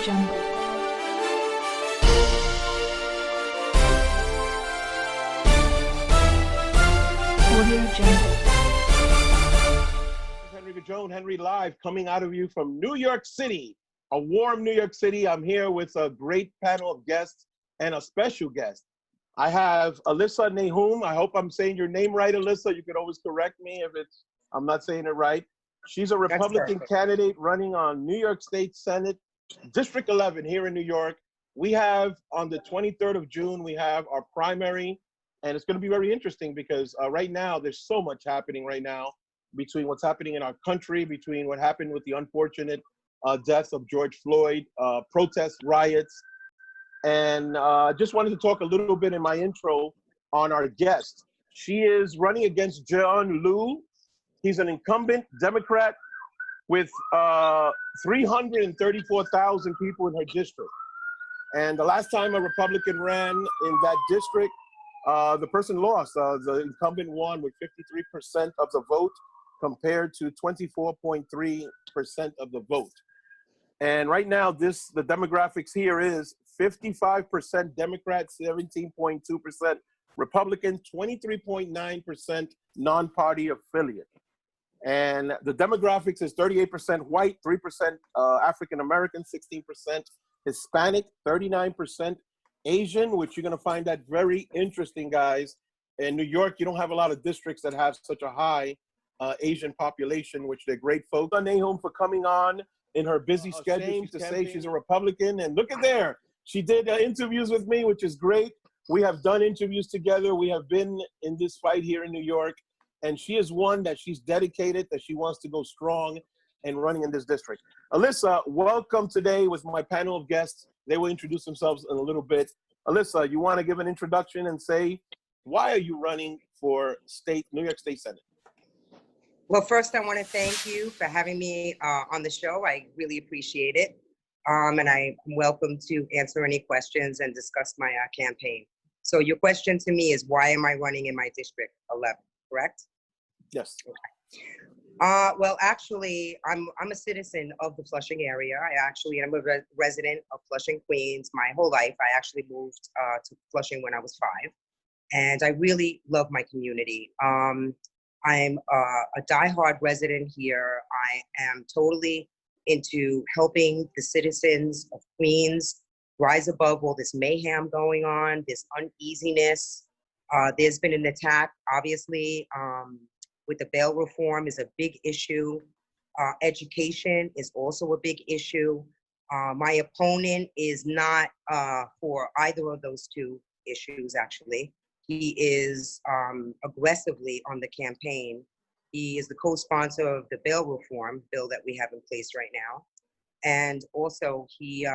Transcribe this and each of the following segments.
Jungle. Audio Jungle. Henry Gajon, Henry Live, coming out of you from New York City, a warm New York City. I'm here with a great panel of guests and a special guest. I have Elisa Nahoum. I hope I'm saying your name right, Elisa. You could always correct me if I'm not saying it right. She's a Republican candidate running on New York State Senate, District 11 here in New York. We have on the 23rd of June, we have our primary, and it's going to be very interesting because right now there's so much happening right now between what's happening in our country, between what happened with the unfortunate death of George Floyd, protest riots. And just wanted to talk a little bit in my intro on our guest. She is running against John Liu. He's an incumbent Democrat with 334,000 people in her district. And the last time a Republican ran in that district, the person lost. The incumbent won with 53% of the vote compared to 24.3% of the vote. And right now, the demographics here is 55% Democrat, 17.2% Republican, 23.9% non-party affiliate. And the demographics is 38% white, 3% African-American, 16% Hispanic, 39% Asian, which you're going to find that very interesting, guys. In New York, you don't have a lot of districts that have such a high Asian population, which they're great folks. Nahoum for coming on in her busy schedule to say she's a Republican. And look at there. She did interviews with me, which is great. We have done interviews together. We have been in this fight here in New York. And she is one that she's dedicated, that she wants to go strong and running in this district. Elisa, welcome today with my panel of guests. They will introduce themselves in a little bit. Elisa, you want to give an introduction and say, why are you running for New York State Senate? Well, first, I want to thank you for having me on the show. I really appreciate it. And I'm welcome to answer any questions and discuss my campaign. So your question to me is, why am I running in my District 11, correct? Yes. Okay. Well, actually, I'm a citizen of the Flushing area. I actually am a resident of Flushing, Queens. My whole life, I actually moved to Flushing when I was 5. And I really love my community. I'm a diehard resident here. I am totally into helping the citizens of Queens rise above all this mayhem going on, this uneasiness. There's been an attack, obviously, with the bail reform is a big issue. Education is also a big issue. My opponent is not for either of those two issues, actually. He is aggressively on the campaign. He is the co-sponsor of the bail reform bill that we have in place right now. And also he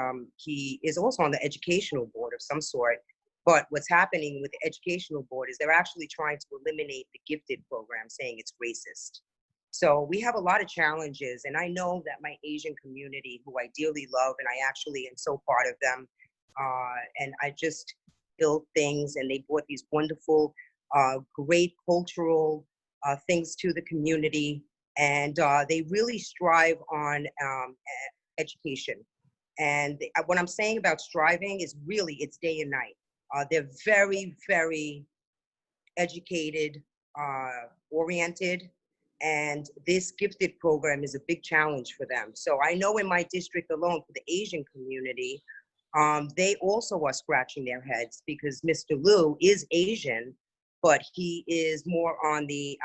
is also on the educational board of some sort. But what's happening with the educational board is they're actually trying to eliminate the gifted program, saying it's racist. So we have a lot of challenges. And I know that my Asian community, who I dearly love, and I actually am so part of them, and I just built things, and they brought these wonderful, great cultural things to the community, and they really strive on education. And what I'm saying about striving is really, it's day and night. They're very, very educated, oriented, and this gifted program is a big challenge for them. So I know in my district alone, for the Asian community, they also are scratching their heads because Mr. Liu is Asian, but he is more on the,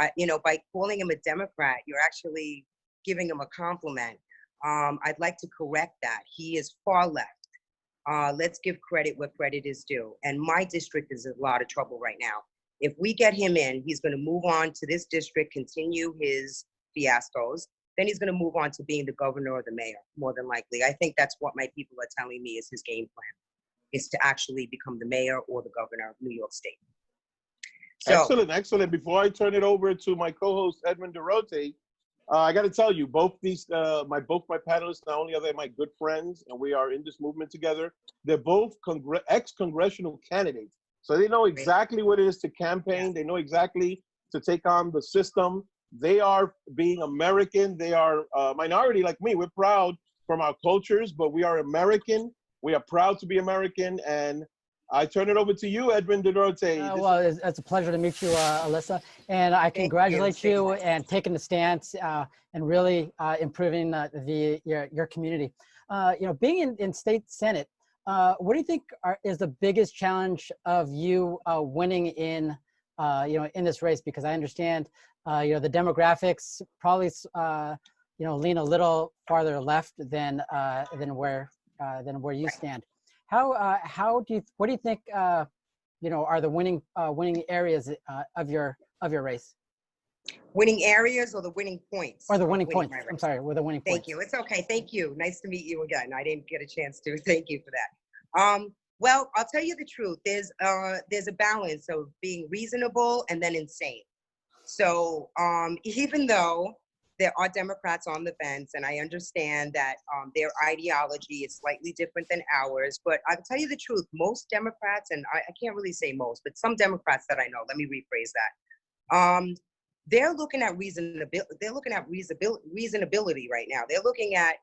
by calling him a Democrat, you're actually giving him a compliment. I'd like to correct that. He is far left. Let's give credit where credit is due. And my district is in a lot of trouble right now. If we get him in, he's going to move on to this district, continue his fiascos. Then he's going to move on to being the governor or the mayor, more than likely. I think that's what my people are telling me is his game plan, is to actually become the mayor or the governor of New York State. So, excellent, excellent. Before I turn it over to my co-host, Edwin Duterte, I got to tell you, both my panelists, not only are they my good friends, and we are in this movement together, they're both ex-congressional candidates. So they know exactly what it is to campaign. They know exactly to take on the system. They are being American. They are a minority like me. We're proud from our cultures, but we are American. We are proud to be American. And I turn it over to you, Edwin Duterte. Well, it's a pleasure to meet you, Elisa. And I congratulate you and taking the stance and really improving your community. Being in state Senate, what do you think is the biggest challenge of you winning in this race? Because I understand, the demographics probably, lean a little farther left than where you stand. What do you think, are the winning areas of your race? Winning areas or the winning points? Or the winning points. I'm sorry, with the winning points. Thank you. It's okay. Thank you. Nice to meet you again. I didn't get a chance to. Thank you for that. Well, I'll tell you the truth. There's a balance of being reasonable and then insane. So even though there are Democrats on the fence, and I understand that their ideology is slightly different than ours, but I'll tell you the truth, most Democrats, and I can't really say most, but some Democrats that I know, let me rephrase that, they're looking at reasonability right now. They're looking at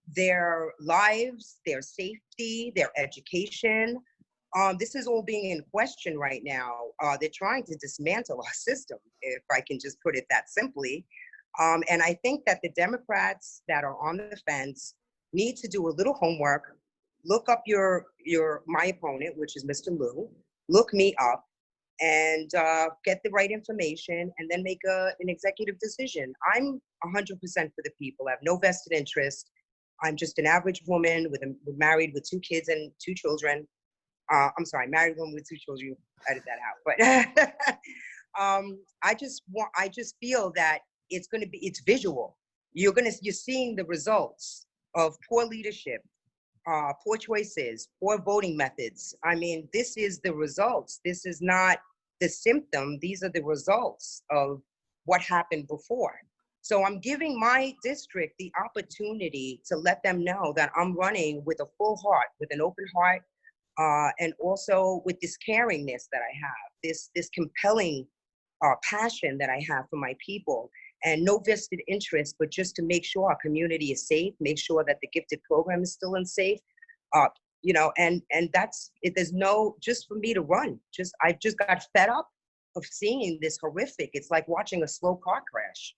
their lives, their safety, their education. This is all being in question right now. They're trying to dismantle our system, if I can just put it that simply. And I think that the Democrats that are on the fence need to do a little homework, look up my opponent, which is Mr. Liu, look me up, and get the right information, and then make an executive decision. I'm 100% for the people. I have no vested interest. I'm just an average woman married with 2 kids and 2 children. I'm sorry, married woman with 2 children. You edit that out. But I just feel that it's visual. You're seeing the results of poor leadership, poor choices, poor voting methods. I mean, this is the results. This is not the symptom. These are the results of what happened before. So I'm giving my district the opportunity to let them know that I'm running with a full heart, with an open heart, and also with this caringness that I have, this compelling passion that I have for my people, and no vested interest, but just to make sure our community is safe, make sure that the gifted program is still safe, and that's it. There's just for me to run. I just got fed up of seeing this horrific. It's like watching a slow car crash.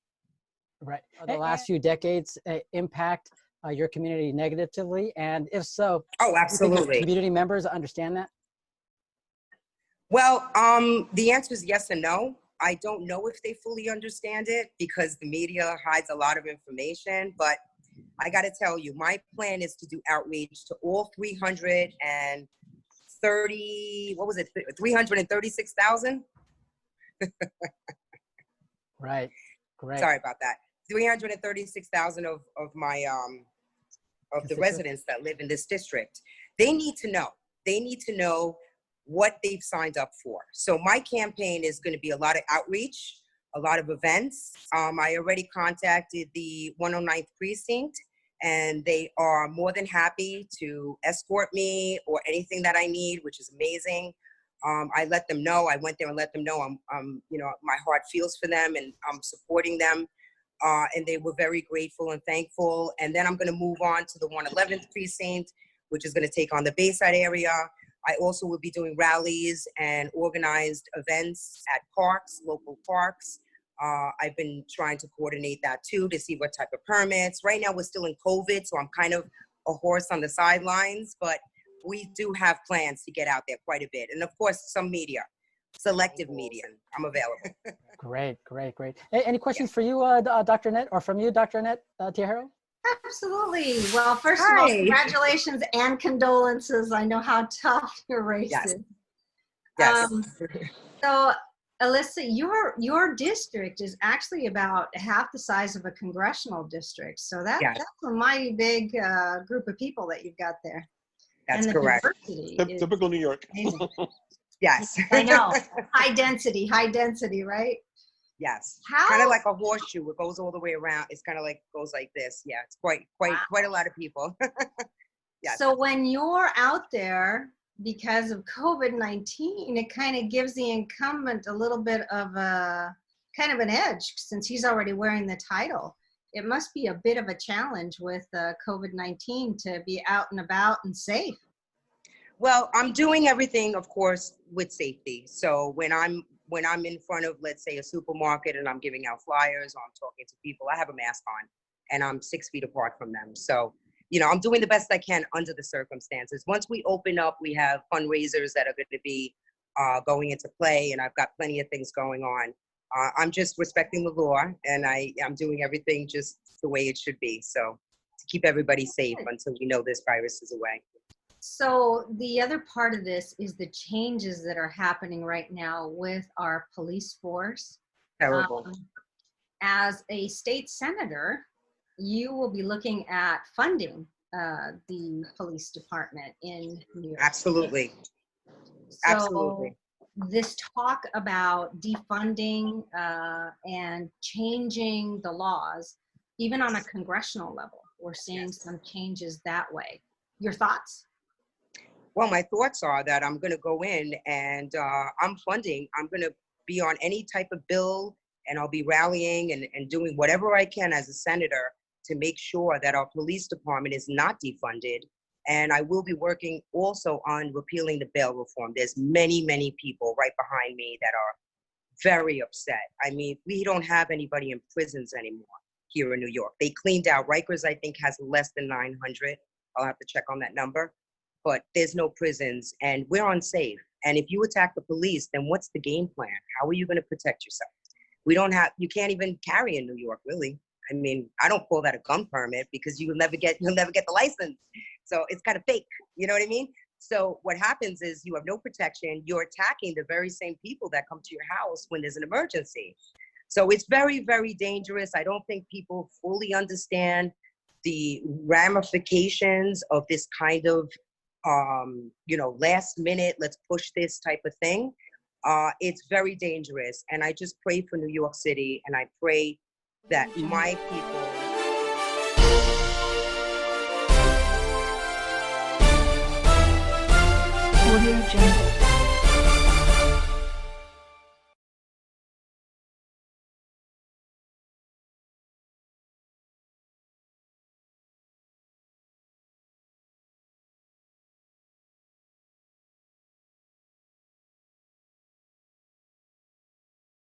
Right. The last few decades impact your community negatively, and if so, oh, absolutely. Community members understand that? Well, the answer is yes and no. I don't know if they fully understand it because the media hides a lot of information, but I got to tell you, my plan is to do outreach to all 336,000? Right, great. Sorry about that. 336,000 of my, of the residents that live in this district. They need to know. They need to know what they've signed up for. So my campaign is going to be a lot of outreach, a lot of events. I already contacted the 109th precinct, and they are more than happy to escort me or anything that I need, which is amazing. I let them know. I went there and let them know I'm my heart feels for them and I'm supporting them. And they were very grateful and thankful. And then I'm going to move on to the 111th precinct, which is going to take on the Bayside area. I also will be doing rallies and organized events at parks, local parks. I've been trying to coordinate that too to see what type of permits. Right now we're still in COVID, so I'm kind of a horse on the sidelines, but we do have plans to get out there quite a bit. And of course, some media, selective media, I'm available. Great. Any questions for you, Dr. Annette, or from you, Dr. Annette Tiejiero? Absolutely. Well, first of all, congratulations and condolences. I know how tough your race is. Yes. So, Elisa, your district is actually about half the size of a congressional district. So that's a mighty big group of people that you've got there. That's correct. Typical New York. Yes. I know. High density, right? Yes. Kind of like a horseshoe. It goes all the way around. It's kind of like goes like this. Yeah, it's quite a lot of people. Yes. So when you're out there, because of COVID-19, it kind of gives the incumbent a little bit of a kind of an edge since he's already wearing the title. it must be a bit of a challenge with COVID-19 to be out and about and safe. Well, I'm doing everything, of course, with safety. So when I'm in front of, let's say, a supermarket and I'm giving out flyers or I'm talking to people, I have a mask on and I'm 6 feet apart from them. So, you know, I'm doing the best I can under the circumstances. Once we open up, we have fundraisers that are going to be going into play, and I've got plenty of things going on. I'm just respecting the law, and I'm doing everything just the way it should be. So to keep everybody safe until we know this virus is away. So the other part of this is the changes that are happening right now with our police force. Terrible. As a state senator, you will be looking at funding the police department in New York. Absolutely. So Absolutely. this talk about defunding and changing the laws, even on a congressional level, we're seeing some changes that way. Your thoughts? Well, my thoughts are that I'm going to go in and I'm going to be on any type of bill, and I'll be rallying and doing whatever I can as a senator to make sure that our police department is not defunded. And I will be working also on repealing the bail reform. There's many, many people right behind me that are very upset. I mean, we don't have anybody in prisons anymore here in New York. They cleaned out. Rikers, I think, has less than 900. I'll have to check on that number. But there's no prisons, and we're unsafe. And if you attack the police, then what's the game plan? How are you going to protect yourself? You can't even carry in New York, really. I mean, I don't call that a gun permit because you'll never get the license. So it's kind of fake, you know what I mean? So what happens is you have no protection. You're attacking the very same people that come to your house when there's an emergency. So it's very, very dangerous. I don't think people fully understand the ramifications of this kind of last minute, let's push this type of thing. It's very dangerous. And I just pray for New York City, and I pray that my people. Audio Jungle.